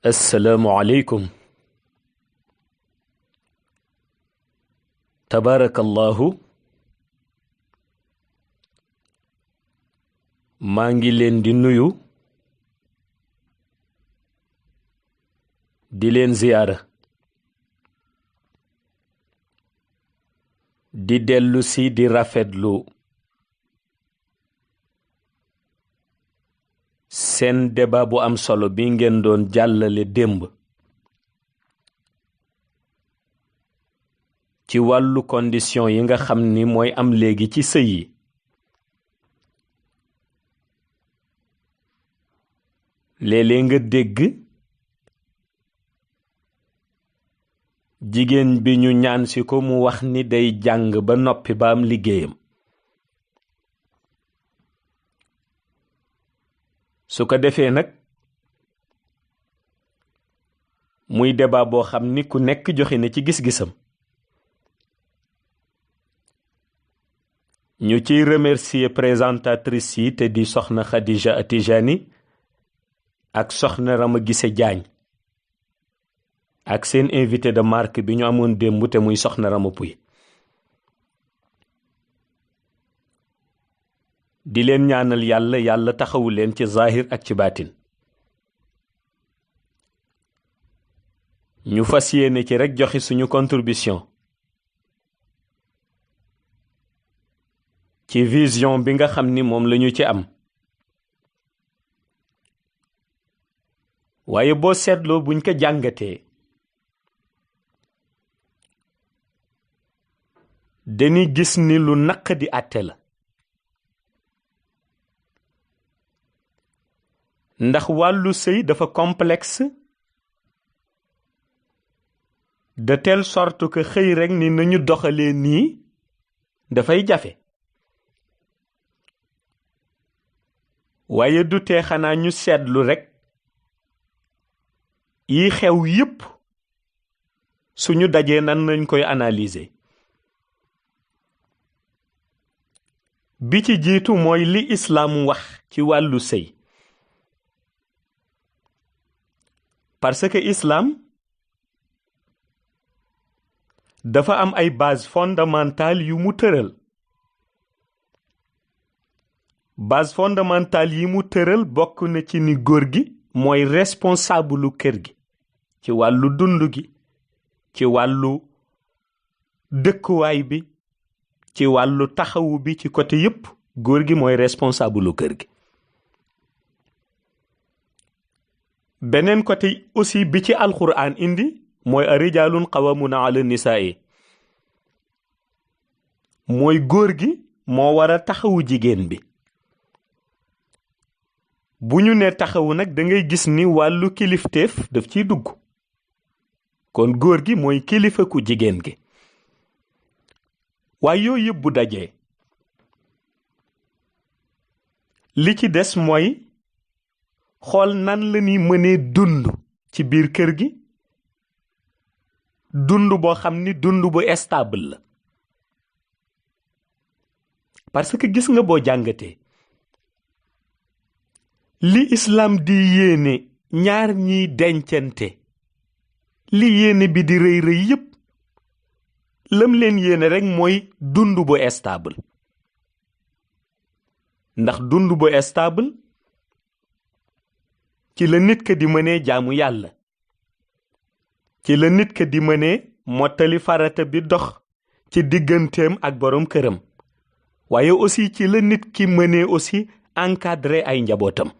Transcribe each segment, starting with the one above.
assalaamu aleykum tabaarakallahu maa ngi leen di nuyu di leen ziyaara di dellu si di rafetlu seen débat bu am solo bi ngeen doon jàllale démb ci wàllu condition yi nga xam ni mooy am léegi ci sëy yi léeg-léeg nga dégg jigéen bi ñu ñaan si ko mu wax ni day jàng ba noppi ba am liggéeyam su ko defee nag muy débat boo xam ni ku nekk joxe na ci gis-gisam ñu ciy remercier présentatrice yi te di soxna Khadija Atijani ak soxna Rama Gise Jaañ ak seen invité de marque bi ñu amoon démb te muy soxna Rama Puy di leen ñaanal yàlla taxawu leen ci zahir ak ci baatin ñu fas yéene ci rekk joxe suñu contribution ci vision bi nga xam ni moom lañu ci am waaye boo seetloo buñ ko jàngatee dañuy gis ni lu naq di àtte la ndax wàllu sëy dafa complexe de telle sorte que xëy rekk ni nañu doxalee nii dafay jafe waaye du tee xanaa ñu seetlu rekk yi xew yépp suñu dajee nan nañ koy analyser bi ci jiitu mooy li islaam wax ci wàllu sëy parce que islam dafa am ay base fondamentale yu mu tëral base fondamentale yi mu tëral bokk na ci ni góor gi mooy responsable kër gi ci wàllu dund gi ci wàllu dëkkuwaay bi ci wàllu taxawu bi ci côté yépp góor gi mooy responsable kër gi beneen côté aussi bi ci alxuraan indi mooy arijaalun qawwamuna ala nisaa'i mooy góor gi moo war a taxawu jigéen bi bu ñu ne taxawu nag da ngay gis ni wàllu kilifteef daf ciy dugg kon góor gi mooy kilifa ku jigéen gi waaye yooyu yëpp bu dajee li ci des mooy xool nan la ñuy mënee dund ci biir kër gi dund boo xam ni dund bu stable la parce que gis nga boo jàngatee li islam di yéene ñaar ñiy dencante li yéene bi di rëy rëy yépp lam leen yéene rekk mooy dund bu stable ndax dund bu stable ci la nit ka di mënee jaamu yàlla ci la nit ka di mënee mottali farata bi dox ci digganteem ak boroom këram waaye aussi ci la nit ki mënee aussi encadrer ay njabootam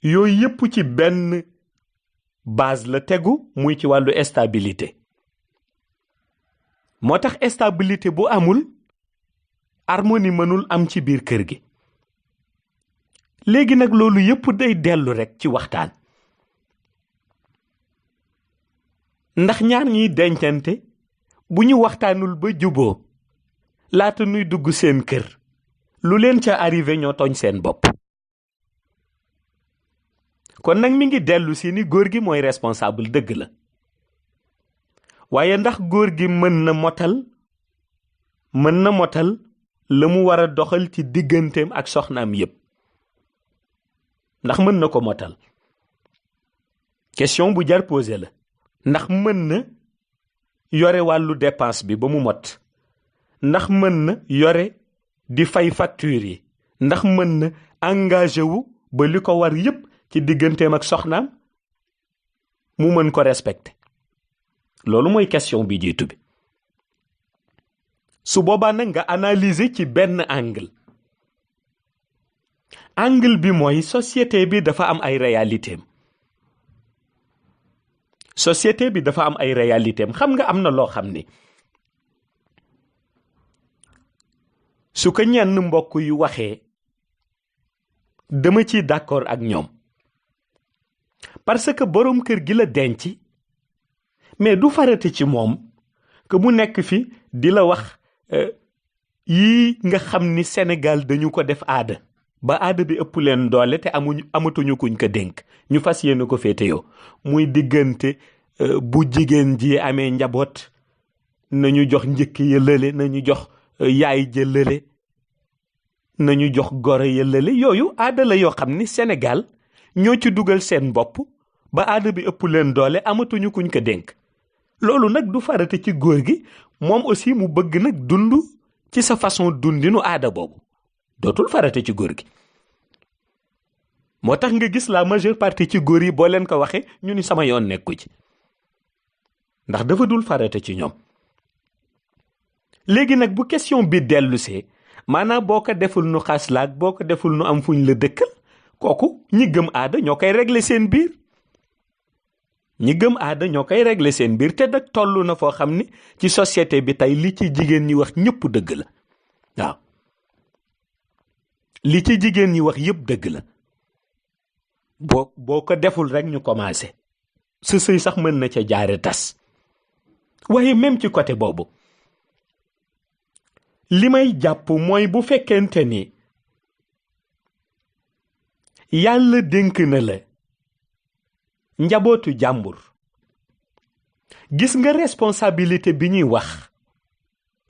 yooyu yépp ci benn base la tegu muy ci wàllu stabilité moo tax stabilité bu amul harmonie mënul am ci biir kër gi léegi nag loolu yépp day dellu rekk ci waxtaan ndax ñaar ñiy dencante bu ñu waxtaanul ba juboo laata nuy dugg seen kër lu leen ca arrivé ñoo tooñ seen bopp kon nag mi ngi dellu si ni góor gi mooy responsable dëgg la waaye ndax góor gi mën na motal la mu war a doxal ci digganteem ak soxnaam yépp ndax mën na ko motal question bu jar posé la ndax mën na yore wàllu dépense bi ba mu mot ndax mën na yore di fay facture yi ndax mën na engagé wu ba li ko war yépp ci digganteem ak soxnaam mu mën ko respecter loolu mooy question bi jiitu bi su boobaa nag nga analyser ci benn angle bi mooy société bi dafa am ay réalités société bi dafa am ay réalités xam nga am na loo xam ni su ko ñenn mbokk yu waxee dama ciy d'accord ak ñoom parce que boroom kër gi la denc mais du farata ci moom que mu nekk fi di la wax yii nga xam ni Sénégal dañu ko def aada ba aada bi ëpp leen doole te amatuñu kuñ ko dénk ñu fas yéene ko féeteyoo muy diggante bu jigéen ji amee njaboot nañu jox njëkk ya lële nañu jox yaay ja lële nañu jox goro ya lële yooyu aada la yoo xam ni Sénégal ñoo ci dugal seen bopp ba aada bi ëpp leen doole amatuñu kuñ ko dénk loolu nag du farata ci góor gi moom aussi mu bëgg nag dund ci sa façon dundinu aada boobu dootul farata ci góor gi moo tax nga gis la majeure partie ci góor yi boo leen ko waxee ñu ni sama yoon nekku ci ndax dafa dul farata ci ñoom léegi nag bu question bi dellusee maanaam boo ko deful nu xas laag boo ko deful nu am fuñ la dëkkal kooku ñi gëm aada ñoo koy régler seen biir ñi gëm aada ñoo koy régler seen biir te nag toll na foo xam ni ci société bi tey li ci jigéen ñi wax ñëpp dëgg la waaw li ci jigéen ñi wax yëpp dëgg la boo ko deful rek ñu commencé sa sëy sax mën na ca jaare tas waaye même ci côté boobu li may jàpp mooy bu fekkente ni yàlla dénk na la njabootu jàmbur gis nga responsabilité bi ñuy wax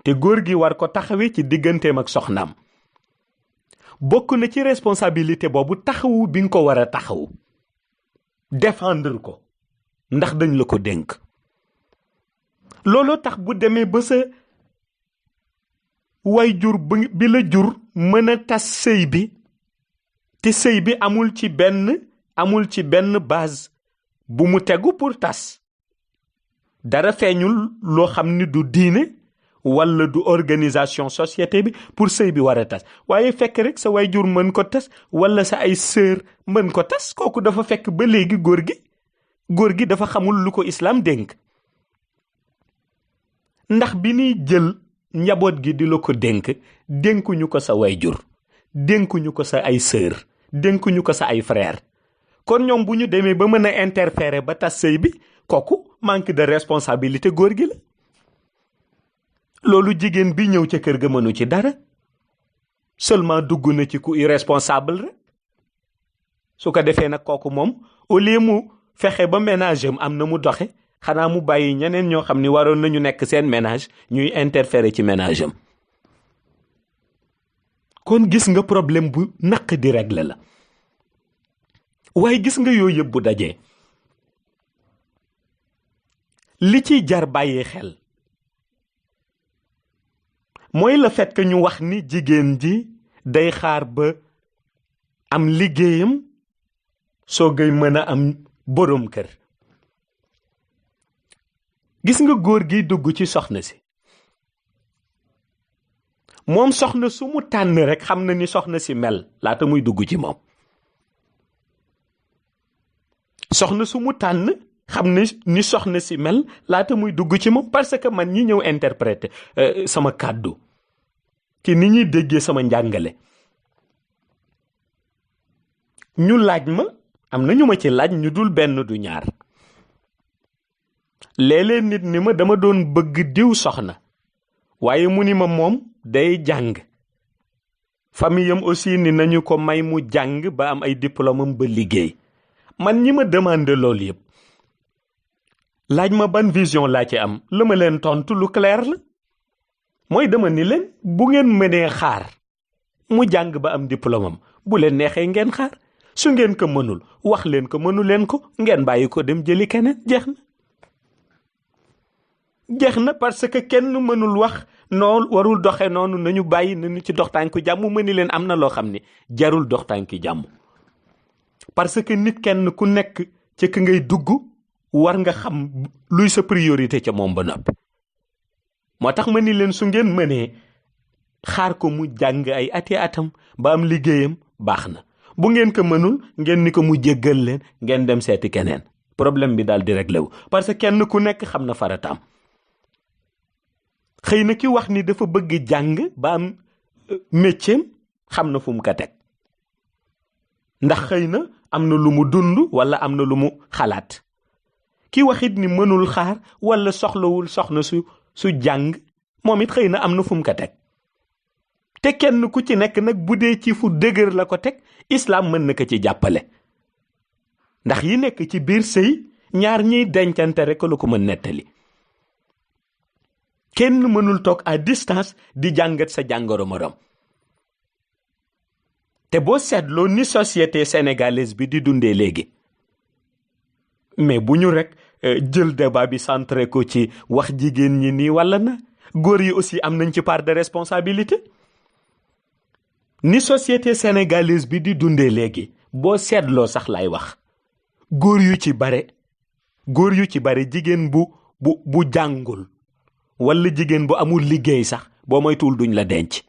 te góor gi war ko taxawee ci digganteem ak soxnaam bokk na ci responsabilité boobu taxawu bi nga ko war a taxawu défendre ko ndax dañ la ko dénk looloo tax bu demee ba sa way jur bi la jur mën a tas sëy bi te sëy bi amul ci benn base bu mu tegu pour tas dara feeñul loo xam ni du diine walla du organisation société bi pour sëy bi war a tas waaye fekk rek sa way jur mën ko tas walla sa ay sœur mën ko tas kooku dafa fekk ba léegi góor gi dafa xamul lu ko islam dénk ndax bi ñuy jël njaboot gi di la ko dénkuñu ko sa way jur dénkuñu ko sa ay sœur dénkuñu ko sa ay frère kon ñoom bu ñu demee ba mën a interférer ba tas sëy bi kooku manque de responsabilité góor gi la loolu jigéen bi ñëw ca kër ga mënu ci dara seulement dugg na ci ku irresponsable rek su ko defee nag kooku moom au lieu mu fexe ba ménage am na mu doxe xanaa mu bàyyi ñeneen ñoo xam ni waroon nañu nekk seen ménage ñuy interférer ci ménage am kon gis nga problème bu naq di régler la waaye gis nga yooyu yëpp bu dajee li ciy jar bàyyi xel mooy le fait que ñu wax ni jigéen ji day xaar ba am liggéeyam soo gay mën a am boroom kër gis nga góor gi dugg ci soxna si moom soxna su mu tànn rek xam na ni soxna si mel laata muy dugg ci moom soxna su mu tànn xam ni soxna si mel laata muy dugg ci moom parce que man ñi ñëw interpréter sama kàddu ci ni ñuy déggee sama njàngale ñu laaj ma am na ñu ma ci laaj ñu dul benn du ñaar léeg-léeg nit ni ma dama doon bëgg diw soxna waaye mu ni ma moom day jàng famille am aussi ni nañu ko may mu jàng ba am ay diplôme am ba liggéey man ñi ma demandé loolu yëpp laaj ma ban vision laa ci am la ma leen tontu lu clair la mooy dama ni leen bu ngeen mënee xaar mu jàng ba am diplôme am bu leen neexee ngeen xaar su ngeen ko mënul wax leen ko mënu leen ko ngeen bàyyi ko dem jëli keneen jeex na parce que kenn mënul wax noonu warul doxe noonu nañu bàyyi nañu ci dox tànku jàmm mëni leen am na loo xam ni jarul dox tànki jàmm parce que nit kenn ku nekk ci ki ngay dugg war nga xam luy sa priorité ca moom ba noppi moo tax ma ni leen su ngeen mënee xaar ko mu jàng ay ati atam ba am liggéeyam baax na bu ngeen ko mënul ngeen ni ko mu jéggal leen ngeen dem seeti keneen problème bi daal di réglé wu parce que kenn ku nekk xam na farataam xëy na ki wax ni dafa bëgg jàng ba am métier xam na fu mu ko teg ndax xëy na am na lu mu dund wala am na lu mu xalaat ki waxit ni mënul xaar wala soxlawul soxna su jàng moom it xëy na am na fu mu ko teg te kenn ku ci nekk nag bu dee ci fu dëgër la ko teg islam mën na ko ci jàppale ndax yi nekk ci biir sëy ñaar ñiy dencante rek la ko mën nettali kenn mënul toog à distance di jàngat sa jàngoro morom te boo seetloo ni société sénégalaise bi di dundee léegi mais bu ñu rek jël débat bi centré ko ci wax jigéen ñi nii walla na góor yi aussi am nañ ci part de responsabilité ni société sénégalaise bi di dundee léegi boo seetloo sax lay wax góor yu ci bare jigéen bu jàngul walla jigéen bu amul liggéey sax boo moytuwul duñ la denc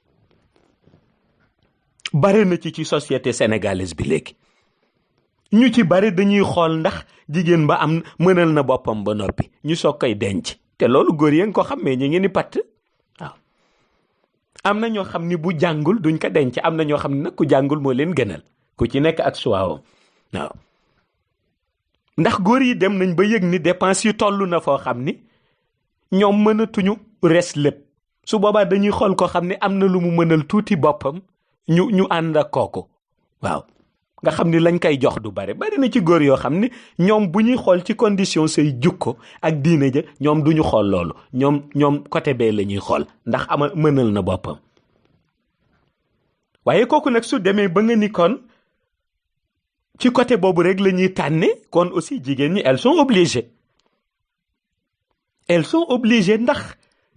bare na ci société sénégalaise bi léegi ñu ci bare dañuy xool ndax jigéen ba am mënal na boppam ba noppi ñu soog koy denc te loolu góor yi nga ko xam mais ñu ngi ni patt waaw am na ñoo xam ni bu jàngul duñ ko denc am na ñoo xam ne nag ku jàngul moo leen gënal ku ci nekk ak suwaawam waaw ndax góor yi dem nañ ba yëg ni dépense yi toll na foo xam ni ñoom mënatuñu res lépp su boobaa dañuy xool ko xam ne am na lu mu mënal tuuti boppam ñu ànd ak kooku waaw nga xam ni lañ koy jox du bari na ci góor yoo xam ni ñoom bu ñuy xool ci condition say jukko ak diine ja ñoom duñu xool loolu ñoom côté bee la ñuy xool ndax mënal na boppam waaye kooku nag su demee ba nga ni kon ci côté boobu rek la ñuy tànne kon aussi jigéen ñi elles sont obligées ndax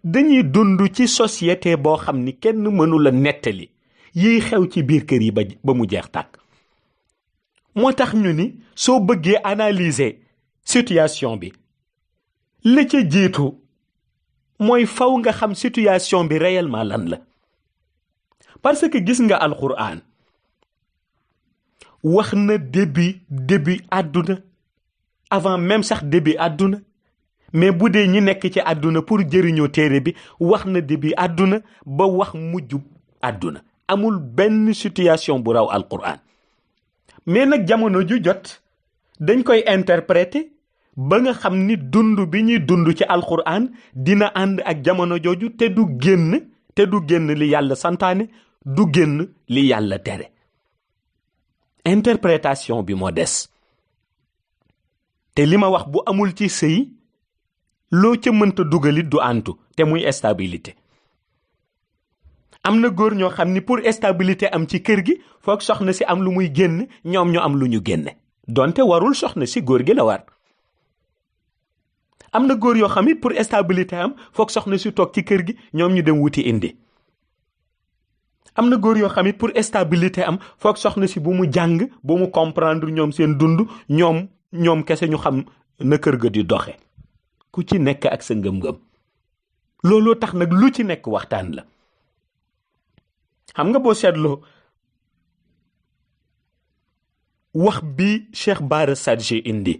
dañuy dund ci société boo xam ni kenn mënu la nettali yiy xew ci biir kër yi ba mu jeex tàkk moo tax ñu ni soo bëggee analyser situation bi la ca jiitu mooy faw nga xam situation bi réellement lan la parce que gis nga alxuraan wax na début àdduna avant même sax début àdduna mais bu dee ñi nekk ci àdduna pour jëriñoo téere bi wax na début àdduna ba wax mujj àdduna amul benn situation bu raw alquran mais nag jamono ju jot dañ koy interpréter ba nga xam ni dund bi ñuy dund ci alquran dina ànd ak jamono jooju te du génn li yàlla santaane du génn li yàlla tere interprétation bi moo des te li ma wax bu amul ci sëy loo ca mënta dugalit du antu te muy stabilité am na góor ñoo xam ni pour stabilité am ci kër gi foog soxna si am lu muy génn ñoom ñu am lu ñu génne donte warul soxna si góor gi la war am na góor yoo xam it pour stabilité am foog soxna si toog ci kër gi ñoom ñu dem wuti indi am na góor yoo xam it pour stabilité am foog soxna si bu mu jàng bu mu comprendre ñoom seen dund ñoom kese ñu xam na kër ga di doxe ku ci nekk ak sa ngëm-ngëm looloo tax nag lu ci nekk waxtaan la xam nga boo seetloo wax bi Cheikh Bara Sadji indi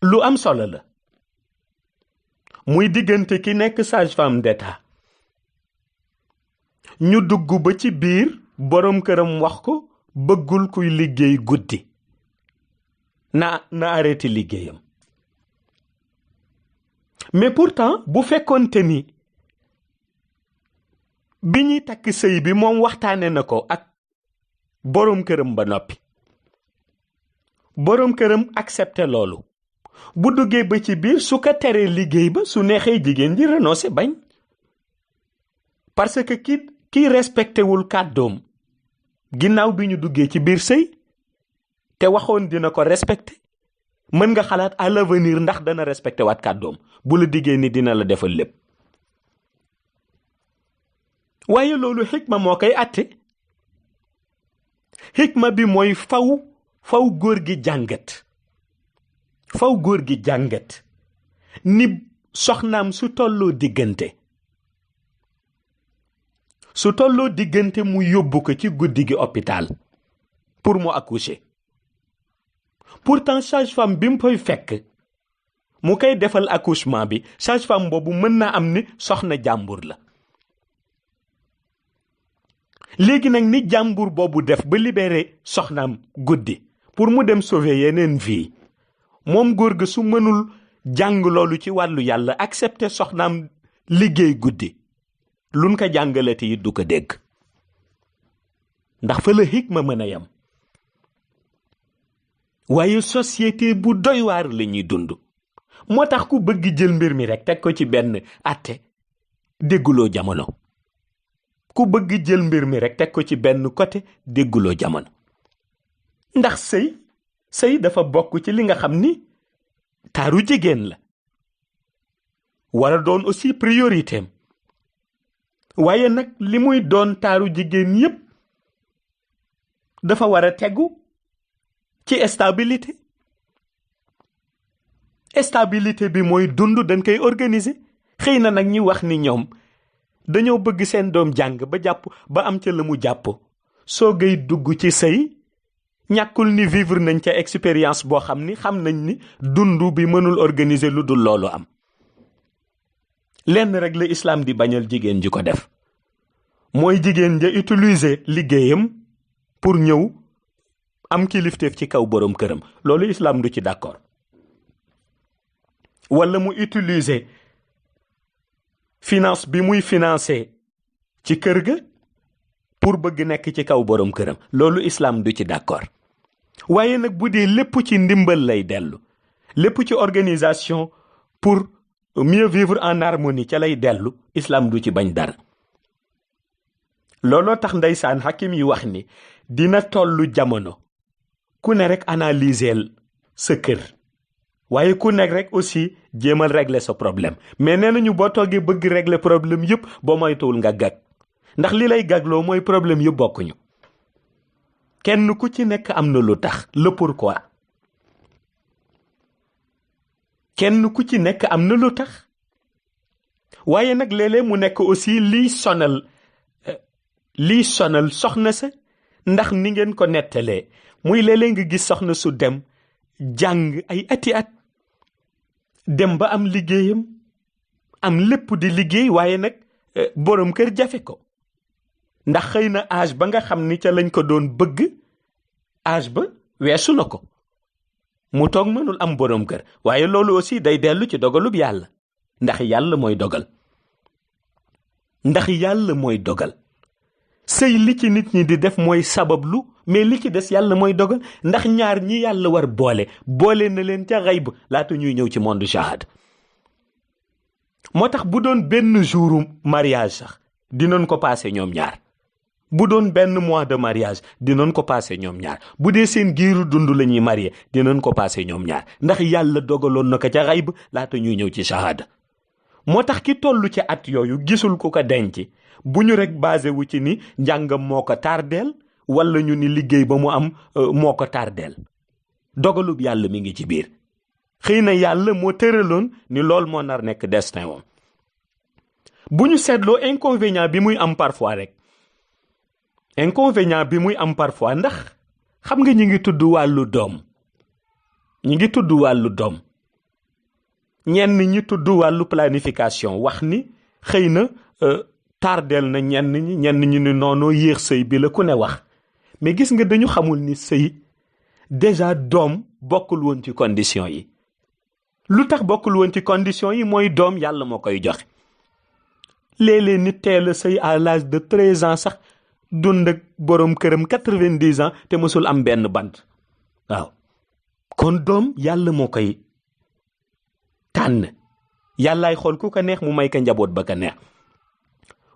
lu am solo la muy diggante ki nekk sage-femme d'État ñu dugg ba ci biir boroom këram wax ko bëggul kuy liggéey guddi na arrêté liggéeyam mais pourtant bu fekkoonte ni bi ñuy takk sëy bi moom waxtaane na ko ak boroom këram ba noppi boroom këram accepté loolu bu duggee ba ci biir su ko teree liggéey ba su neexee jigéen ji renoncer bañ parce que ki respecté wul kàddoom ginnaaw bi ñu duggee ci biir sëy te waxoon dina ko respecté mën nga xalaat à l'avenir ndax dana respecté waat kàddoom bu la diggee ni dina la defal lépp. waaye loolu xikma moo koy àtte. xikma bi mooy faw góor gi jàngat ni soxnaam su tolloo diggante mu yóbbu ko ci guddi gi hôpital pour mu accoucher. pourtant sage-femme bi mu koy fekk mu koy defal accouchement bi sage-femme boobu mën naa am ni soxna jàmbur la. léegi nag ni jàmbur boobu def ba libéré soxnaam guddi pour mu dem sauver yeneen vie moom góor ga su mënul jàng loolu ci wàllu yàlla accepter soxnaam liggéey guddi luñ ko jàngalate yi du ko dégg ndax fa la hikma mën a yem. waaye société bu doy waar la ñuy dund moo tax ku bëgg jël mbir mi rek teg ko ci benn àtte dégguloo jamono. ku bëgg jël mbir mi rek teg ko ci benn côté dégguloo jamono ndax sëy dafa bokk ci li nga xam ni taaru jigéen la war a doon aussi priorité am waaye nag li muy doon taaru jigéen yépp dafa war a tegu ci stabilité bi mooy dund dañ koy organiser. xëy na nag ñi wax ni ñoom dañoo bëgg seen doom jàng ba am ca la mu jàpp soo gay dugg ci sëy ñàkkul ni vivre nañ ca expérience boo xam ni xam nañ ni dund bi mënul organiser lu dul loolu am. lenn rek la islam di bañal jigéen ji ko def mooy jigéen ja utiliser liggéeyam pour ñëw am kilifteef ci kaw boroom këram loolu islam du ci d'accord. walla mu utiliser finance bi muy financer ci kër ga pour bëgg nekk ci kaw boroom këram loolu islam du ci d'accord. waaye nag bu dee lépp ci ndimbal lay dellu lépp ci organisation pour mieux vivre en harmonie ca lay dellu islam du ci bañ dara. looloo tax ndeysaan hakim yi wax ni dina tollu jamono ku ne rek analyser sa kër waaye ku nekk rek aussi jéemal régler sa problème mais nee nañu boo toogee bëgg régler problème yëpp boo moytuwul nga gag ndax li lay gagloo mooy problème yëpp bokkuñu kenn ku ci nekk am na lu tax le pourquoi kenn ku ci nekk am na lu tax waaye nag léeg-léeg mu nekk aussi liy sonal soxna sa ndax ni ngeen ko nettalee muy léeg-léeg nga gis soxna su dem jàng ay ati at dem ba am liggéeyam am lépp di liggéey waaye nag boroom kër jafe ko ndax xëy na âge ba nga xam ni ca lañ ko doon bëgg âge ba weesu na ko mu toog mënul am boroom kër waaye loolu aussi day dellu ci dogalub yàlla ndax yàlla mooy dogal sëy li ci nit ñi di def mooy sabablu mais li ci des yàlla mooy dogal ndax ñaar ñi yàlla war boole na leen ca xayb laata ñuy ñëw ci monde shahada moo tax bu doon benn jouru mariage sax dinañ ko passé ñoom ñaar bu doon benn mois de mariage dinañ ko passé ñoom ñaar bu dee seen giiru dund la ñuy marié dinañ ko passé ñoom ñaar ndax yàlla dogaloon na ko ca xayb laata ñuy ñëw ci shahada moo tax ki tollu ci at yooyu gisul ku ko denc bu ñu rek basé wu ci ni njàngam moo ko tardeel wala ñu ni liggéey ba mu am moo ko tardeel dogalub yàlla mi ngi ci biir xëy na yàlla moo tëraloon ni lool moo nar nekk destin woon bu ñu seetloo inconvénient bi muy am parfois ndax xam nga ñi ngi tudd wàllu doom ñenn ñi tudd wàllu planification wax ni xëy na tardeel na ñenn ñi ni noonoo yéex sëy bi la ku ne wax mais gis nga dañu xamul ni sëy déjà doom bokkul woon ci condition yi lu tax bokkul woon ci condition yi mooy doom yàlla moo koy joxe léeg-léeg nit teel a sëy à l'âge de 13 ans sax dund ak boroom këram 90 ans te mësul am benn bant waaw kon doom yàlla moo koy tànn yàllaay xool ku ko neex mu may ko njaboot ba ko neex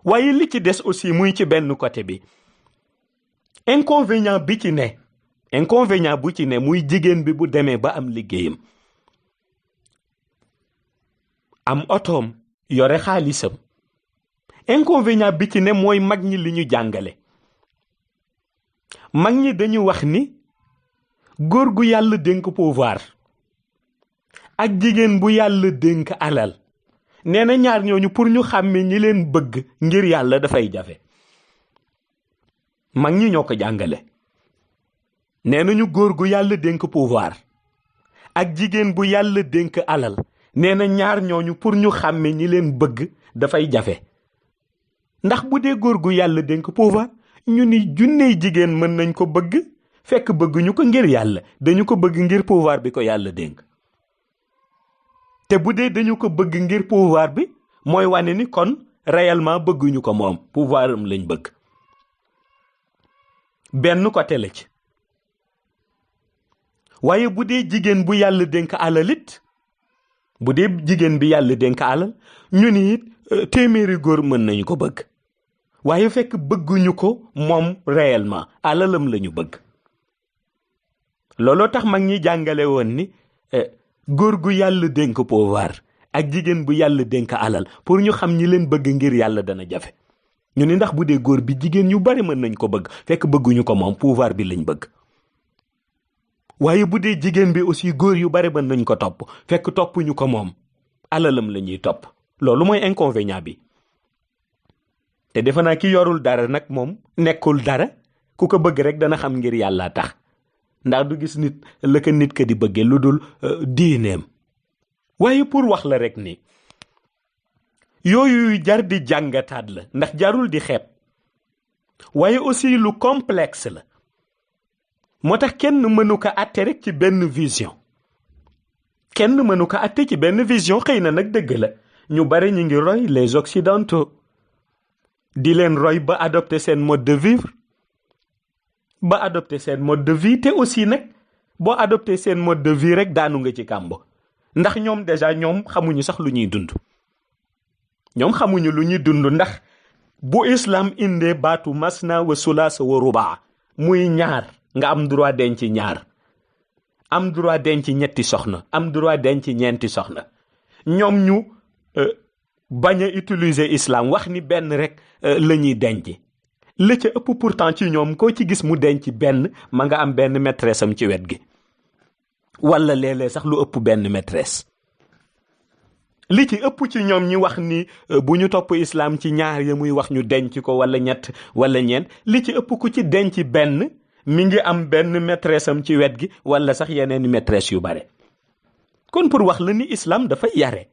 waaye li ci des aussi muy ci benn côté bi inconvénient bi ci ne inconvénient bu ci ne muy jigéen bi bu demee ba am liggéeyam am otoom yore xaalisam inconvénient bi ci ne mooy mag ñi li ñu jàngale mag ñi dañu wax ni góor gu yàlla dénk pouvoir ak jigéen bu yàlla dénk alal nee na ñaar ñooñu pour ñu xàmme ñi leen bëgg ngir yàlla dafay jafe mag ñi ñoo ko jàngale nee nañu góor gu yàlla dénk pouvoir ak jigéen bu yàlla dénk alal nee na ñaar ñooñu pour ñu xàmme ñi leen bëgg dafay jafe ndax bu dee góor gu yàlla dénk pouvoir ñu ni junney jigéen mën nañ ko bëgg fekk bëgguñu ko ngir yàlla dañu ko bëgg ngir pouvoir bi ko yàlla dénk te bu dee dañu ko bëgg ngir pouvoir bi mooy wane ni kon réellement bëgguñu ko moom pouvoir am lañ bëgg benn côté la ci waaye bu dee jigéen bu yàlla dénk alal it bu dee jigéen bi yàlla dénk alal ñu ni it téeméeri góor mën nañu ko bëgg waaye fekk bëgguñu ko moom réellement alalam lañu bëgg looloo tax mag ñi jàngale woon ni góor gu yàlla dénk pouvoir ak jigéen bu yàlla dénk alal pour ñu xam ñi leen bëgg ngir yàlla dana jafe ñu ni ndax bu dee góor bi jigéen ñu bari mën nañ ko bëgg fekk bëgguñu ko moom pouvoir bi lañ bëgg waaye bu dee jigéen bi aussi góor yu bari mën nañ ko topp fekk toppuñu ko moom alalam la ñuy topp loolu mooy inconvénient bi te defe naa ki yorul dara nag moom nekkul dara ku ko bëgg rek dana xam ngir yàlla tax ndax du gis nit la ko nit ka di bëggee lu dul diineem waaye pour wax la rek ni yooyu jar di jàngataat la ndax jarul di xeeb waaye aussi lu complexe la moo tax kenn mënu ko àtte rek ci benn vision kenn mënu ko àtte ci benn vision xëy na nag dëgg la ñu bari ñu ngi roy les occidentaux di leen roy ba adopter seen mode de vivre ba adopter seen mode de vie te aussi nag boo adopter seen mode de vie rek daanu nga ci kàmbo ndax ñoom déjà ñoom xamuñu sax lu ñuy dund ñoom xamuñu lu ñuy dund ndax bu islam indee baatu masna wa sulaasa wa rubaa muy ñaar nga am droit denc ñaar am droit denc ñetti soxna am droit denc ñeenti soxna ñoom ñu bañ a utiliser islam wax ni benn rek la ñuy denc la ca ëpp pourtant ci ñoom koo ci gis mu denc benn ma nga am benn maîtresse am ci wet gi wala léeg-léeg sax lu ëpp benn maîtresse li ci ëpp ci ñoom ñi wax ni bu ñu topp islam ci ñaar ya muy wax ñu denc ko wala ñett wala ñeent li ci ëpp ku ci denc benn mi ngi am benn maîtresse am ci wet gi wala sax yeneen maîtresse yu bare kon pour wax la ni islam dafay yare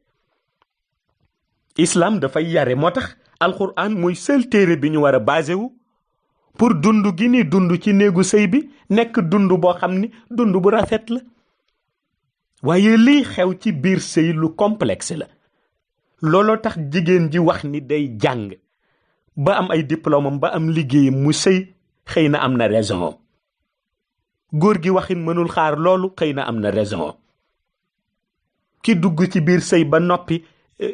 islam dafay yare moo tax alquran mooy seul téere bi ñu war a basé wu pour dund gi ni dund ci néegu sëy bi nekk dund boo xam ni dund bu rafet la waaye liy xew ci biir sëy lu complexe la looloo tax jigéen ji wax ni day jàng ba am ay diplôme am ba am liggéeyam mu sëy xëy na am na raison am góor gi waxin mënul xaar loolu xëy na am na raison am ki dugg ci biir sëy ba noppi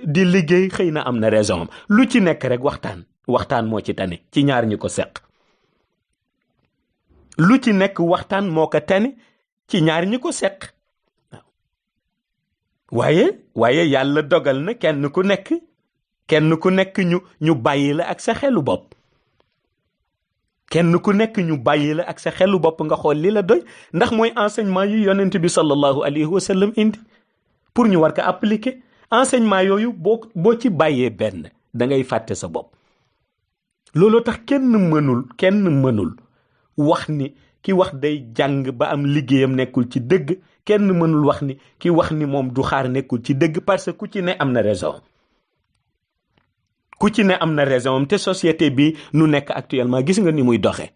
di liggéey xëy na am na raison am lu ci nekk rek waxtaan moo ci tane ci ñaar ñi ko seq lu ci nekk waxtaan moo ko tane ci ñaar ñi ko seq waaye yàlla dogal na kenn ku nekk ñu bàyyi la ak sa xelu bopp kenn ku nekk ñu bàyyi la ak sa xelu bopp nga xool li la doy ndax mooy enseignement yu yonent bi sallallahu alayhi wa sallam indi pour ñu war ko appliquer enseignement yooyu boo ci bàyyee benn da ngay fàtte sa bopp looloo tax kenn mënul wax ni ki wax day jàng ba am liggéeyam nekkul ci dëgg kenn mënul wax ni ki wax ni moom du xaar nekkul ci dëgg parce que ku ci ne am na raison te société bi nu nekk actuellement gis nga ni muy doxe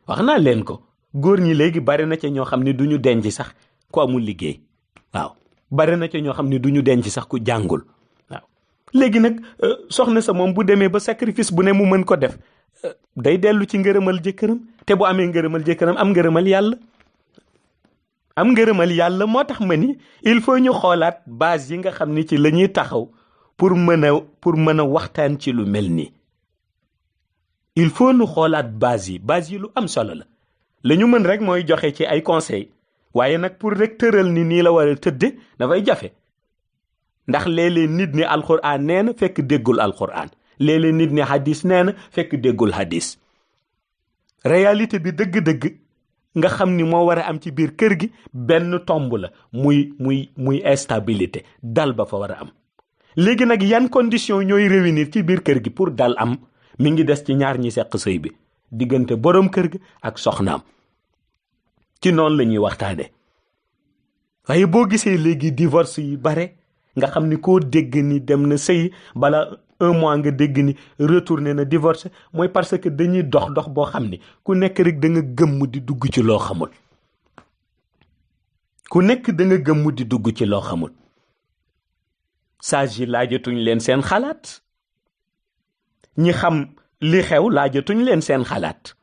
wax naa leen ko góor ñi léegi bari na ca ñoo xam ne du ñu denc sax ku amul liggéey waaw bari na ca ñoo xam ne du ñu denc sax ku jàngul waaw léegi nag soxna sa moom bu demee ba sacrifice bu ne mu mën ko def day dellu ci ngërëmal jëkkëram te bu amee ngërëmal jëkkëram am ngërëmal yàlla moo tax ma ni il faut ñu xoolaat base yi nga xam ni ci la ñuy taxaw pour mën a waxtaan ci lu mel nii il faut nu xoolaat base yi lu am solo la ñu mën rek mooy joxe ci ay conseils waaye nag pour rek tëral ni nii la war a tëdde dafay jafe ndax léeg-léeg nit ni alxuraan nee na fekk déggul alxuraan léeg-léeg nit ni hadis nee na fekk déggul hadis réalité bi dëgg-dëgg nga xam ni moo war a am ci biir kër gi benn tomb la muy instabilité dal ba fa war a am léegi nag yan condition ñooy réunir ci biir kër gi pour dal am mi ngi des ci ñaar ñi seq sëy bi diggante boroom kër gi ak soxnaam ci noonu la ñuy waxtaane waaye boo gisee léegi divorce yi bare nga xam ni koo dégg ni dem na sëy bala 1 mois nga dégg ni retourné na divorce mooy parce que dañuy dox boo xam ni ku nekk rek da nga gëmm di dugg ci loo xamul ku nekk da nga gëmm di dugg ci loo xamul sage yi laajatuñ leen seen xalaat ñi xam li xew laajatuñ leen seen xalaat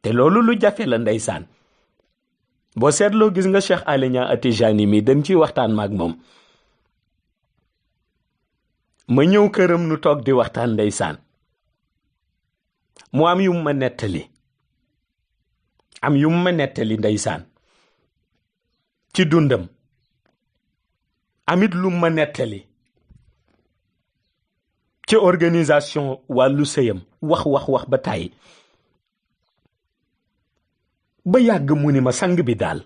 te loolu lu jafe la ndeysaan boo seetloo gis nga Cheikh Alé Niang Atijani mi dañ ciy waxtaan maag moom ma ñëw këram nu toog di waxtaan ndeysaan mu am yu ma nettali ndeysaan ci dundam amit lu ma nettali ci organisation wàllu sëyam wax ba tàyyi ba yàgg mu ni ma sang bi daal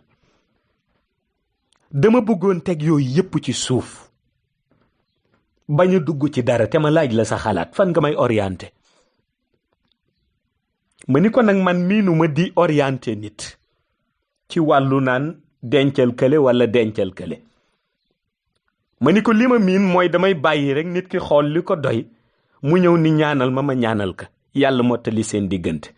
dama bëggoon teg yooyu yépp ci suuf bañ a dugg ci dara te ma laaj la sa xalaat fan nga may orienté ma ni ko nag man miinuma di orienté nit ci wàllu naan dencal kële wala dencal kële ma ni ko li ma miin mooy damay bàyyi rek nit ki xool li ko doy mu ñëw ni ñaanal ma ñaanal ka yàlla mottali seen diggante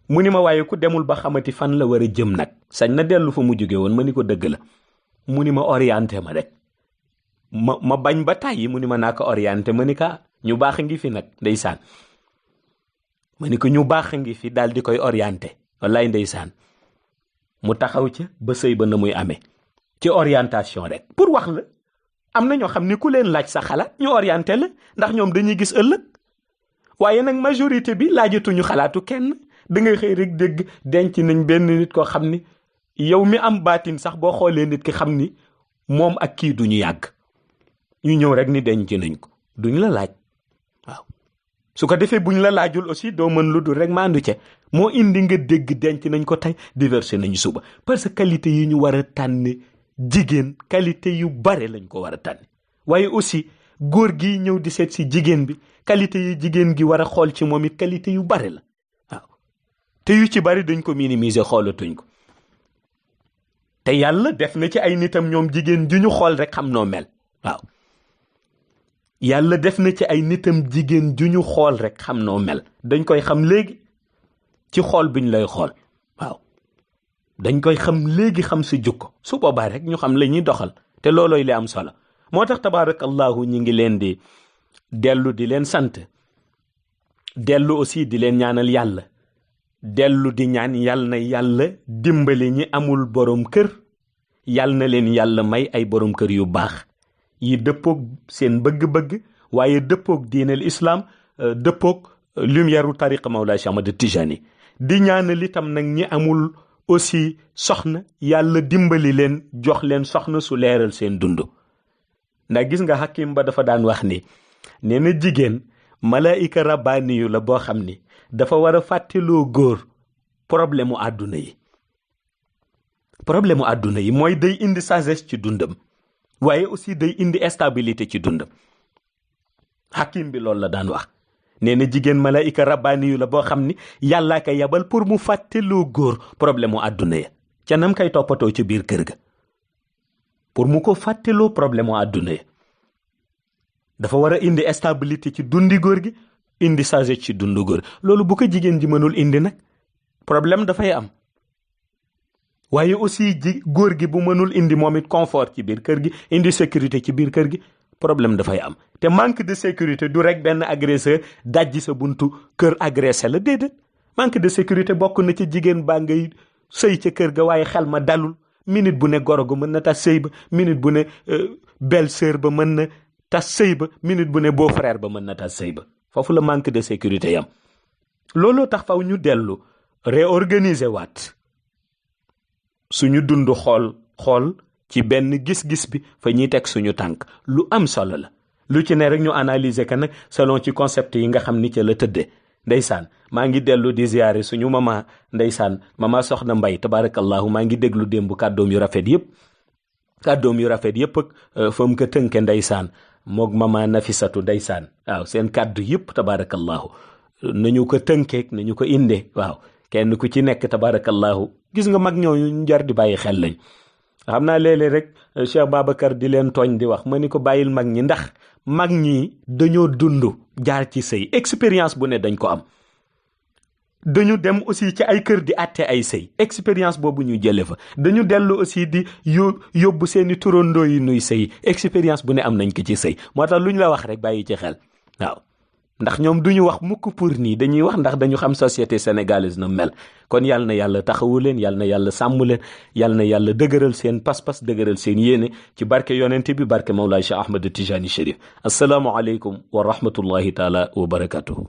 mu ni ma waaye ku demul ba xamati fan la war a jëm nag sañ na dellu fa mu jóge woon ma ni ko dëgg la mu ni ma orienté ma rek ma bañ ba tàyyi mu ni ma naa ko orienté ma ni ka ñu baax ngi fi nag ndeysaan ma ni ko ñu baax ngi fi daal di koy orienté wallaay ndeysaan mu taxaw ca ba sëy ba na muy amee ci orientation rek pour wax la am na ñoo xam ni ku leen laaj sa xalaat ñu orienté la ndax ñoom dañuy gis ëllëg waaye nag majorité bi laajatuñu xalaatu kenn da ngay xëy rek dégg denc nañ benn nit koo xam ni yow mi am baatin sax boo xoolee nit ki xam ni moom ak kii duñu yàgg ñu ñëw rek ni denc nañ ko duñ la laaj waaw su ko defee buñ la laajul aussi doo mën lu dul rek maandu ca moo indi nga dégg denc nañ ko tey divorcé nañu suba parce que qualité yi ñu war a tànn jigéen qualité yu bare lañ ko war a tànn waaye aussi góor gi ñëw di seet si jigéen bi qualité yi jigéen gi war a xool ci moom it qualité yu bare la waaw te yu ci bari dañ ko minimiser xoolatuñ ko te yàlla def na ci ay nitam ñoom jigéen ju ñu xool rek xam noo mel waaw yàlla def na ci ay nitam jigéen ju ñu xool rek xam noo mel dañ koy xam léegi ci xool biñ lay xool waaw dañ koy xam léegi xam sa jukko su boobaa rek ñu xam la ñuy doxal te loolooy li am solo moo tax tabaarakallahu ñi ngi leen di dellu di leen sant dellu aussi di leen ñaanal yàlla dellu di ñaan yàlla na yàlla dimbali ñi amul borom kër yàlla na leen yàlla may ay borom kër yu baax yi dëppoog seen bëgg-bëgg waaye dëppoog diinal islam dëppoog lumière u tariqa Mawlaa Cheikh Ahmad Tijani di ñaanal itam nag ñi amul aussi soxna yàlla dimbali leen jox leen soxna su leeral seen dund ndax gis nga Hakim ba dafa daan wax ni nee na jigéen malaayika rabbaani yu la boo xam ni dafa war a fàtteloo góor problème mu àdduna yi mooy day indi sagesse ci dundam waaye aussi day indi stabilité ci dundam Hakim bi loolu la daan wax nee na jigéen malaayika rabbaani yu la boo xam ni yàllaa ko yabal pour mu fàtteloo góor problème mu àdduna ya ca nam kay toppatoo ci biir kër ga pour mu ko fàtteloo problème mu àdduna ya dafa war a indi stabilité ci dundi góor gi indi sagesse ci dundu góor loolu bu ko jigéen ji mënul indi nag problème dafay am waaye aussi góor gi bu mënul indi moom it confort ci biir kër gi indi sécurité ci biir kër gi problème dafay am te manque de sécurité du rek benn agresseur dajji sa buntu kër agressé la déedéet manque de sécurité bokk na ci jigéen baa ngay sëy ca kër ga waaye xel ma dalul minute bu ne goro ga mën na tas sëy ba minute bu ne belle-sœur ba mën na tas sëy ba minute bu ne beau-frère ba mën na tas sëy ba foofu la manque de sécurité yam. looloo tax faw ñu dellu réorganiser waat suñu dund xool ci benn gis-gis bi fa ñuy teg suñu tànk. lu am solo la lu ci ne rek ñu analyser ka nag selon ci concept yi nga xam ni ca la tëddee. ndeysaan maa ngi dellu di ziyaare suñu mama ndeysaan mama soxna Mbay tabarakallahu maa ngi déglu démb kàddoom yu rafet yëpp ak fa mu ko tënke ndeysaan moog mama Nafisatu ndeysaan waaw seen kàddu yëpp tabarakallahu nañu ko tënkeek nañu ko indee waaw kenn ku ci nekk tabarakallahu gis nga mag ñooñu ñu jar di bàyyi xel lañ. xam naa léeg-léeg rek Cheikh Babacar di leen tooñ di wax ma ni ko bàyyil mag ñi, ndax mag ñi dañoo dund jaar ci sëy, expérience bu ne dañ ko am. dañu dem aussi ci ay kër di àtte ay sëy, expérience boobu ñu jële fa. dañu dellu aussi di yóbbu seeni turandoo yi nuy sëy, expérience bu ne am nañ ko ci sëy. moo tax lu ñu la wax rek bàyyi ci xel waaw, ndax ñoom duñu wax mukk pour nii, dañuy wax ndax dañu xam société sénégalaise na mel. kon yal na yàlla taxawu leen, yal na yàlla sàmm leen, yal na yàlla dëgëral seen pas-pas, dëgëral seen yéene ci barke yonente bi, barke Mawlaay Cheikh Ahmed Tijani Chérif. assalaamu aleykum wa rahmatullahi taala wa barakatuhu.